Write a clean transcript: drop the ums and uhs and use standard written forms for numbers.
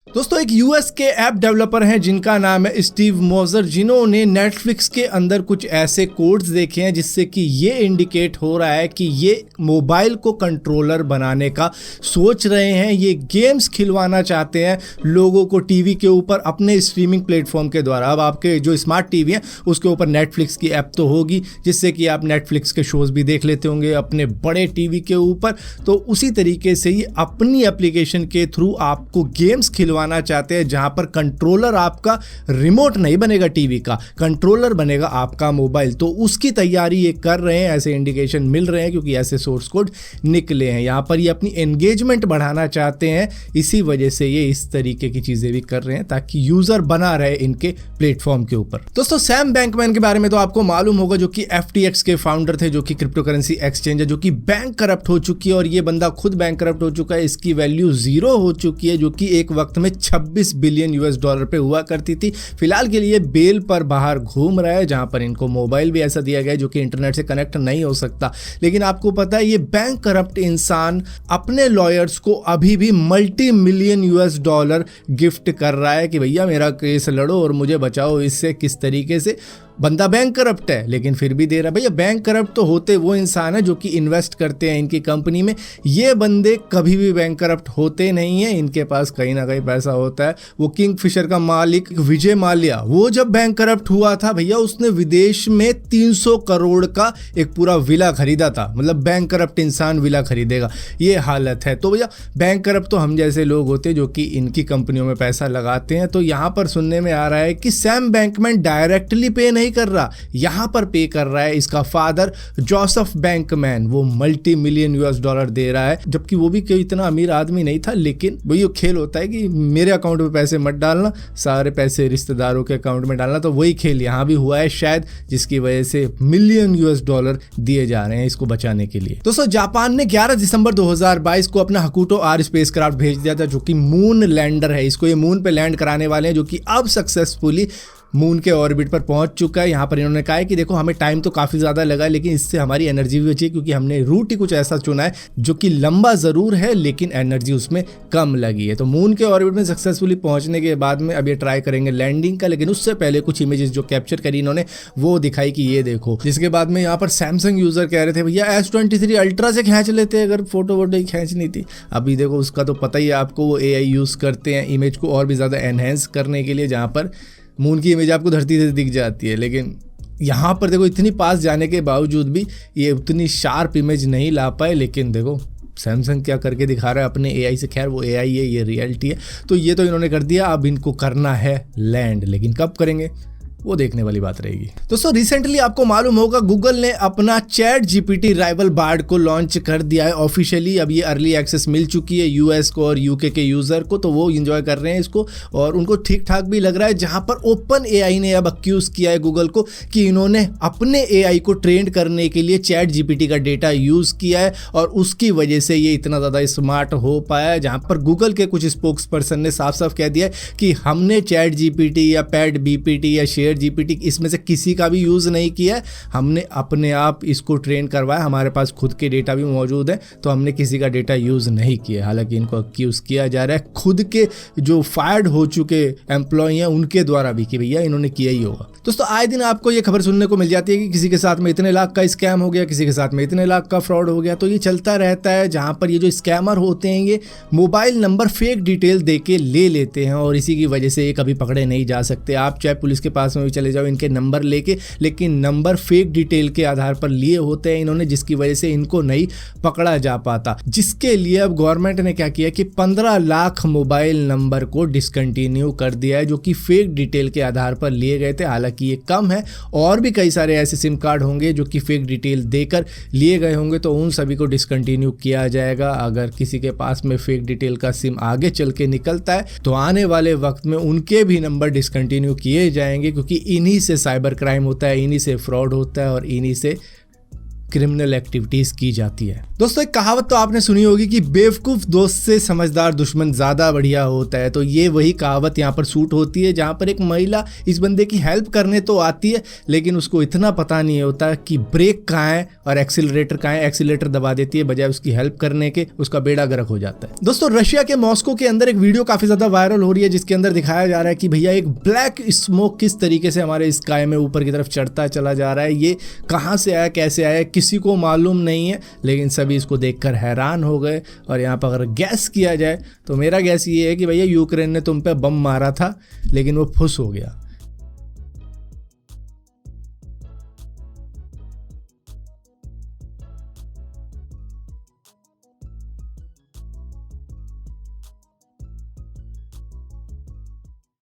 दोस्तों एक यूएस के ऐप डेवलपर हैं जिनका नाम है स्टीव मोजर, जिन्होंने नेटफ्लिक्स के अंदर कुछ ऐसे कोड्स देखे हैं जिससे कि ये इंडिकेट हो रहा है कि ये मोबाइल को कंट्रोलर बनाने का सोच रहे हैं। ये गेम्स खिलवाना चाहते हैं लोगों को टीवी के ऊपर अपने स्ट्रीमिंग प्लेटफॉर्म के द्वारा। अब आपके जो स्मार्ट टीवी हैं उसके ऊपर नेटफ्लिक्स की ऐप तो होगी जिससे कि आप नेटफ्लिक्स के शोज़ भी देख लेते होंगे अपने बड़े टीवी के ऊपर। तो उसी तरीके से ही अपनी एप्लीकेशन के थ्रू आपको गेम्स खिलवाना चाहते हैं जहां पर कंट्रोलर आपका रिमोट नहीं बनेगा, टीवी का कंट्रोलर बनेगा आपका मोबाइल। तो उसकी तैयारी ये कर रहे हैं, ऐसे इंडिकेशन मिल रहे हैं क्योंकि ऐसे सोर्स कोड निकले हैं। यहां पर ये अपनी एंगेजमेंट बढ़ाना चाहते हैं, इसी वजह से ये इस तरीके की चीजें भी कर रहे हैं ताकि यूजर बना रहे इनके प्लेटफॉर्म के ऊपर। दोस्तों सैम बैंकमैन के बारे में तो आपको मालूम होगा, जो कि FTX के फाउंडर थे, जो कि क्रिप्टो करेंसी एक्सचेंज है, जो कि बैंक करप्ट हो चुकी है और ये बंदा खुद बैंक करप्ट हो चुका है। इसकी वैल्यू 0 हो चुकी है, जो कि एक वक्त में 26 बिलियन US$ पे हुआ करती थी। फिलहाल के लिए बेल पर बाहर घूम रहा है, जहां पर इनको मोबाइल भी ऐसा दिया गया है जो कि इंटरनेट से कनेक्ट नहीं हो सकता। लेकिन आपको पता है ये बैंक करप्ट इंसान अपने लॉयर्स को अभी भी multi-million US$ गिफ्ट कर रहा है कि भैया मेरा केस लड़ो और मुझे बचाओ इससे। किस तरीके से बंदा बैंक करप्ट है लेकिन फिर भी दे रहा है। भैया बैंक करप्ट तो होते वो इंसान है जो कि इन्वेस्ट करते हैं इनकी कंपनी में। ये बंदे कभी भी बैंक करप्ट होते नहीं हैं, इनके पास कहीं ना कहीं पैसा होता है। वो किंगफिशर का मालिक विजय माल्या, वो जब बैंक करप्ट हुआ था भैया उसने विदेश में 300 करोड़ का एक पूरा विला खरीदा था। मतलब बैंक करप्ट इंसान विला खरीदेगा, ये हालत है। तो भैया बैंक करप्ट तो हम जैसे लोग होते हैं जो कि इनकी कंपनियों में पैसा लगाते हैं। तो यहाँ पर सुनने में आ रहा है कि सैम बैंकमैन डायरेक्टली पे नहीं कर रहा, यहां पर पे कर रहा है इसका फादर जोसेफ बैंकमैन। वो multi-million US$ दे रहा है, जबकि वो भी कोई इतना अमीर आदमी नहीं था। लेकिन वही खेल होता है कि मेरे अकाउंट में पैसे मत डालना, सारे पैसे रिश्तेदारों के अकाउंट में डालना। तो वही खेल यहां भी हुआ है शायद, जिसकी वजह से मिलियन US$ दिए जा रहे हैं इसको बचाने के लिए। दोस्तों जापान ने 11 दिसंबर 2022 को अपना हकुटो R स्पेसक्राफ्ट भेज दिया था, जो कि मून लैंडर है। इसको ये मून पे लैंड कराने वाले हैं, जो कि अब सक्सेसफुली मून के ऑर्बिट पर पहुंच चुका है। यहाँ पर इन्होंने कहा है कि देखो हमें टाइम तो काफ़ी ज़्यादा लगा लेकिन इससे हमारी एनर्जी भी बची, क्योंकि हमने रूट ही कुछ ऐसा चुना है जो कि लंबा ज़रूर है लेकिन एनर्जी उसमें कम लगी है। तो मून के ऑर्बिट में सक्सेसफुली पहुंचने के बाद में अब ये ट्राई करेंगे लैंडिंग का, लेकिन उससे पहले कुछ इमेजेस जो कैप्चर करी इन्होंने वो दिखाई कि ये देखो। जिसके बाद में यहाँ पर सैमसंग यूज़र कह रहे थे भैया S23 अल्ट्रा से खींच लेते अगर फोटो वोटो ही खींचनी थी। अभी देखो उसका तो पता ही है आपको, वो AI यूज़ करते हैं इमेज को और भी ज़्यादा एनहेंस करने के लिए, जहाँ पर मून की इमेज आपको धरती से दिख जाती है। लेकिन यहाँ पर देखो इतनी पास जाने के बावजूद भी ये उतनी शार्प इमेज नहीं ला पाए। लेकिन देखो सैमसंग क्या करके दिखा रहा है अपने AI से। खैर वो AI है, ये रियलिटी है। तो ये तो इन्होंने कर दिया, अब इनको करना है लैंड, लेकिन कब करेंगे वो देखने वाली बात रहेगी। दोस्तों रिसेंटली आपको मालूम होगा गूगल ने अपना ChatGPT राइवल बार्ड को लॉन्च कर दिया है ऑफिशियली। अब ये अर्ली एक्सेस मिल चुकी है यूएस को और यूके के यूजर को, तो वो एंजॉय कर रहे हैं इसको और उनको ठीक ठाक भी लग रहा है। जहां पर OpenAI ने अब अक्यूज किया है गूगल को कि इन्होंने अपने AI को ट्रेन करने के लिए ChatGPT का डेटा यूज किया है और उसकी वजह से ये इतना ज्यादा स्मार्ट हो पाया है। जहां पर गूगल के कुछ स्पोक्स पर्सन ने साफ साफ कह दिया है कि हमने ChatGPT या PaidBPT या GPT इसमें से किसी का भी यूज़ नहीं किया है, हमने अपने आप इसको ट्रेन करवाया। हमारे पास खुद के डेटा भी मौजूद है, तो हमने किसी का डेटा यूज़ नहीं किया। हालांकि इनको अक्यूज़ किया जा रहा है खुद के जो फायर्ड हो चुके एम्प्लॉय हैं उनके द्वारा भी कि भैया इन्होंने किया ही होगा। दोस्तों आए दिन आपको ये खबर सुनने को मिल जाती है कि किसी के साथ में इतने लाख का स्कैम हो गया, किसी के साथ में इतने लाख का फ्रॉड हो गया। तो ये चलता रहता है, जहाँ पर ये जो स्कैमर होते हैं ये मोबाइल नंबर फेक डिटेल दे के ले लेते हैं और इसी की वजह से ये कभी पकड़े नहीं जा सकते। आप चाहे पुलिस के पास में भी चले जाओ इनके नंबर लेके, लेकिन नंबर फेक डिटेल के आधार पर लिए होते हैं इन्होंने, जिसकी वजह से इनको नहीं पकड़ा जा पाता। जिसके लिए अब गवर्नमेंट ने क्या किया कि 15 लाख मोबाइल नंबर को डिसकंटिन्यू कर दिया है, जो कि फेक डिटेल के आधार पर लिए गए थे। हालांकि ये कम है, और भी कई सारे ऐसे सिम कार्ड होंगे जो कि फेक डिटेल देकर लिए गए होंगे, तो उन सभी को डिसकंटिन्यू किया जाएगा। अगर किसी के पास में फेक डिटेल का सिम आगे चल के निकलता है तो आने वाले वक्त में उनके भी नंबर डिसकंटिन्यू किए जाएंगे, क्योंकि इन्हीं से साइबर क्राइम होता है, इन्हीं से फ्रॉड होता है और इन्हीं से क्रिमिनल एक्टिविटीज की जाती है। दोस्तों एक कहावत तो आपने सुनी होगी कि बेवकूफ दोस्त से समझदार दुश्मन ज्यादा बढ़िया होता है। तो ये वही कहावत यहाँ पर सूट होती है, जहाँ पर एक महिला इस बंदे की हेल्प करने तो आती है, लेकिन उसको इतना पता नहीं होता कि ब्रेक कहाँ है और एक्सीलरेटर कहाँ है। एक्सीलरेटर दबा देती है बजाय उसकी हेल्प करने के, उसका बेड़ा गर्क हो जाता है। दोस्तों रशिया के मॉस्को के अंदर एक वीडियो काफी ज्यादा वायरल हो रही है, जिसके अंदर दिखाया जा रहा है कि भैया एक ब्लैक स्मोक किस तरीके से हमारे स्काई में ऊपर की तरफ चढ़ता चला जा रहा है। ये कहाँ से आया, कैसे आया, किसी को मालूम नहीं है, लेकिन सभी इसको देखकर हैरान हो गए। और यहाँ पर अगर गैस किया जाए तो मेरा गैस ये है कि भैया यूक्रेन ने तुम पे बम मारा था, लेकिन वो फुस हो गया।